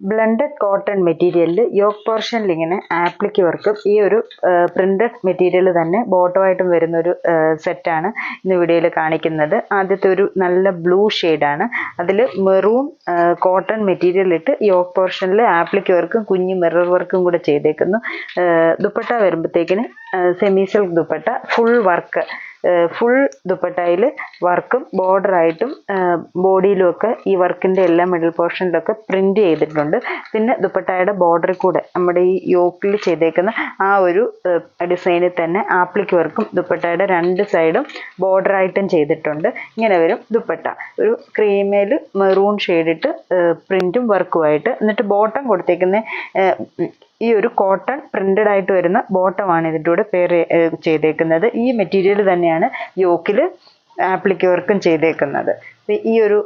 Blended cotton മെറ്റീരിയലിൽ yoke പോർഷനിൽ ഇങ്ങനെ ആപ്ലിക്ക് വർക്കും ഈ ഒരു പ്രിന്റഡ് മെറ്റീരിയൽ തന്നെ ബോട്ടമായിട്ടും വരുന്ന ഒരു സെറ്റാണ് ഇന്ന് വീഡിയോയിൽ കാണിക്കുന്നത്. ആദ്യത്തെ ഒരു നല്ല ബ്ലൂ ഷെയ്ഡാണ്, അതിൽ മെറൂൺ കോട്ടൺ മെറ്റീരിയൽ ഇട്ട് യോക്ക് പോർഷനിൽ ആപ്ലിക്ക് വർക്കും കുഞ്ഞ് മിറർ വർക്കും കൂടെ ചെയ്തേക്കുന്നു. ദുപ്പട്ട വരുമ്പോഴത്തേക്കിന് semi silk dupatta, full work, full ദുപ്പട്ടയിൽ വർക്കും ബോർഡറായിട്ടും ബോഡിയിലും ഒക്കെ ഈ വർക്കിൻ്റെ എല്ലാ മിഡിൽ പോർഷനിലൊക്കെ പ്രിന്റ് ചെയ്തിട്ടുണ്ട്. പിന്നെ ദുപ്പട്ടയുടെ ബോർഡറിൽ കൂടെ നമ്മുടെ ഈ യോക്കിൽ ചെയ്തേക്കുന്ന ആ ഒരു ഡിസൈനിൽ തന്നെ ആപ്ലിക്ക് വർക്കും ദുപ്പട്ടയുടെ രണ്ട് സൈഡും ബോർഡറായിട്ടും ചെയ്തിട്ടുണ്ട്. ഇങ്ങനെ വരും ദുപ്പട്ട, ഒരു ക്രീമേൽ മെറൂൺ ഷെയ്ഡിട്ട് പ്രിന്റും വർക്കുമായിട്ട്. എന്നിട്ട് ബോട്ടം കൊടുത്തേക്കുന്ന ഈ ഒരു കോട്ടൺ പ്രിന്റഡ് ആയിട്ട് വരുന്ന ബോട്ടമാണ് ഇതിൻ്റെ കൂടെ പെയർ ചെയ്തേക്കുന്നത്. ഈ മെറ്റീരിയൽ തന്നെയാണ് യോക്കിൽ ആപ്ലിക്ക് വർക്കും ചെയ്തേക്കുന്നത്. ഈ ഒരു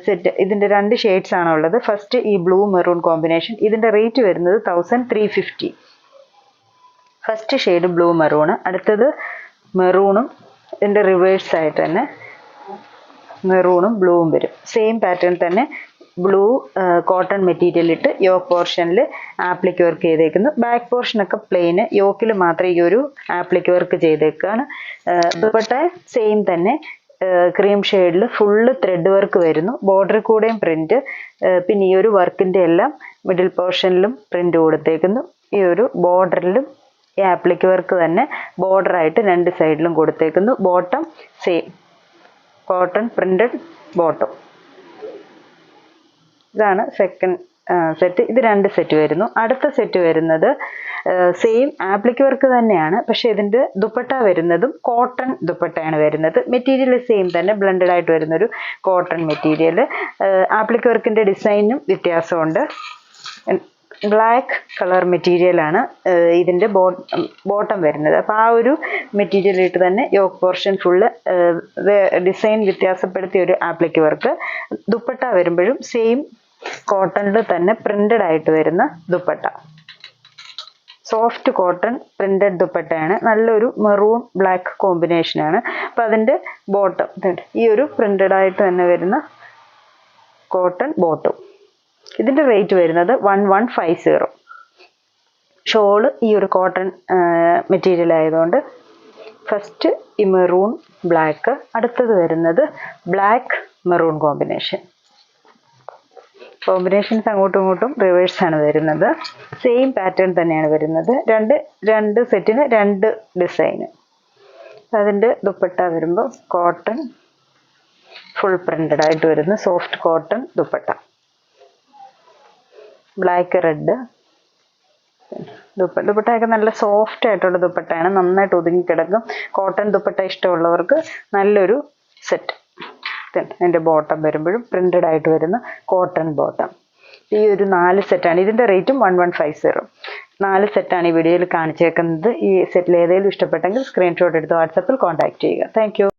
സെറ്റ് ഇതിൻ്റെ രണ്ട് ഷെയ്ഡ്സ് ആണ് ഉള്ളത്. ഫസ്റ്റ് ഈ ബ്ലൂ മെറൂൺ കോമ്പിനേഷൻ, ഇതിൻ്റെ റേറ്റ് വരുന്നത് 1350. ഫസ്റ്റ് ഷെയ്ഡ് ബ്ലൂ മെറൂണ്, അടുത്തത് മെറൂണും ഇതിൻ്റെ റിവേഴ്സ് ആയിട്ട് തന്നെ മെറൂണും ബ്ലൂവും വരും. സെയിം പാറ്റേൺ തന്നെ ബ്ലൂ കോട്ടൺ മെറ്റീരിയൽ ഇട്ട് യോക്ക് പോർഷനിൽ ആപ്ലിക്ക് വർക്ക് ചെയ്തേക്കുന്നു. ബാക്ക് പോർഷനൊക്കെ പ്ലെയിന്, യോക്കിൽ മാത്രം ഈ ഒരു ആപ്ലിക്ക് വർക്ക് ചെയ്തേക്കാണ്. ദുപ്പട്ട സെയിം തന്നെ ക്രീം ഷെയ്ഡിൽ ഫുള്ള് ത്രെഡ് വർക്ക് വരുന്നു, ബോർഡറിൽ കൂടെയും പ്രിന്റ്. പിന്നെ ഈ ഒരു വർക്കിൻ്റെ എല്ലാം മിഡിൽ പോർഷനിലും പ്രിന്റ് കൊടുത്തേക്കുന്നു. ഈ ഒരു ബോർഡറിലും ഈ ആപ്ലിക്ക് വർക്ക് തന്നെ ബോർഡറായിട്ട് രണ്ട് സൈഡിലും കൊടുത്തേക്കുന്നു. Bottom same cotton printed bottom. ഇതാണ് സെക്കൻഡ് സെറ്റ്. ഇത് രണ്ട് സെറ്റ് വരുന്നു. അടുത്ത സെറ്റ് വരുന്നത് സെയിം ആപ്ലിക്ക് വർക്ക് തന്നെയാണ്, പക്ഷെ ഇതിൻ്റെ ദുപ്പട്ട വരുന്നതും കോട്ടൺ ദുപ്പട്ടയാണ് വരുന്നത്. മെറ്റീരിയൽ സെയിം തന്നെ, ബ്ലെൻഡഡ് ആയിട്ട് വരുന്നൊരു കോട്ടൺ മെറ്റീരിയൽ. ആപ്ലിക്ക് വർക്കിൻ്റെ ഡിസൈനും വ്യത്യാസമുണ്ട്. ബ്ലാക്ക് കളർ മെറ്റീരിയലാണ് ഇതിൻ്റെ ബോട്ടം വരുന്നത്. അപ്പോൾ ആ ഒരു മെറ്റീരിയൽ ഇട്ട് തന്നെ യോക്ക് പോർഷൻ ഫുള്ള് ഡിസൈൻ വ്യത്യാസപ്പെടുത്തിയ ഒരു ആപ്ലിക്ക് വർക്ക്. ദുപ്പട്ട വരുമ്പോഴും സെയിം കോട്ടണിൽ തന്നെ പ്രിന്റഡ് ആയിട്ട് വരുന്ന ദുപ്പട്ട, സോഫ്റ്റ് കോട്ടൺ പ്രിന്റഡ് ദുപ്പട്ടയാണ്. നല്ലൊരു മെറൂൺ ബ്ലാക്ക് കോമ്പിനേഷനാണ്. അപ്പോൾ അതിൻ്റെ ബോട്ടം ഈ ഒരു പ്രിന്റഡ് ആയിട്ട് തന്നെ വരുന്ന കോട്ടൺ ബോട്ടം. ഇതിൻ്റെ റേറ്റ് വരുന്നത് 1150. ഷോള് ഈ ഒരു കോട്ടൺ മെറ്റീരിയൽ ആയതുകൊണ്ട് ഫസ്റ്റ് ഈ മെറൂൺ ബ്ലാക്ക്, അടുത്തത് വരുന്നത് ബ്ലാക്ക് മെറൂൺ കോമ്പിനേഷൻസ് അങ്ങോട്ടും ഇങ്ങോട്ടും റിവേഴ്സാണ് വരുന്നത്. സെയിം പാറ്റേൺ തന്നെയാണ് വരുന്നത്. രണ്ട് സെറ്റിന് രണ്ട് ഡിസൈന്. അതിൻ്റെ ദുപ്പട്ട വരുമ്പോൾ കോട്ടൺ ഫുൾ പ്രിന്റഡ് ആയിട്ട് വരുന്ന soft cotton dupatta, black red ദുപ്പട്ടയൊക്കെ നല്ല സോഫ്റ്റ് ആയിട്ടുള്ള ദുപ്പട്ടയാണ്, നന്നായിട്ട് ഒതുങ്ങിക്കിടക്കും. കോട്ടൺ ദുപ്പട്ട ഇഷ്ടമുള്ളവർക്ക് നല്ലൊരു സെറ്റ്. അതിൻ്റെ ബോട്ടം വരുമ്പോഴും പ്രിന്റഡ് ആയിട്ട് വരുന്ന കോട്ടൺ ബോട്ടം. ഈ ഒരു 4 സെറ്റാണ്. ഇതിൻ്റെ റേറ്റും 1150. 4 സെറ്റാണ് ഈ വീഡിയോയിൽ കാണിച്ചേക്കുന്നത്. ഈ സെറ്റിൽ ഏതെങ്കിലും ഇഷ്ടപ്പെട്ടെങ്കിൽ സ്ക്രീൻഷോട്ട് എടുത്ത് വാട്സാപ്പിൽ കോൺടാക്ട് ചെയ്യുക. Thank you.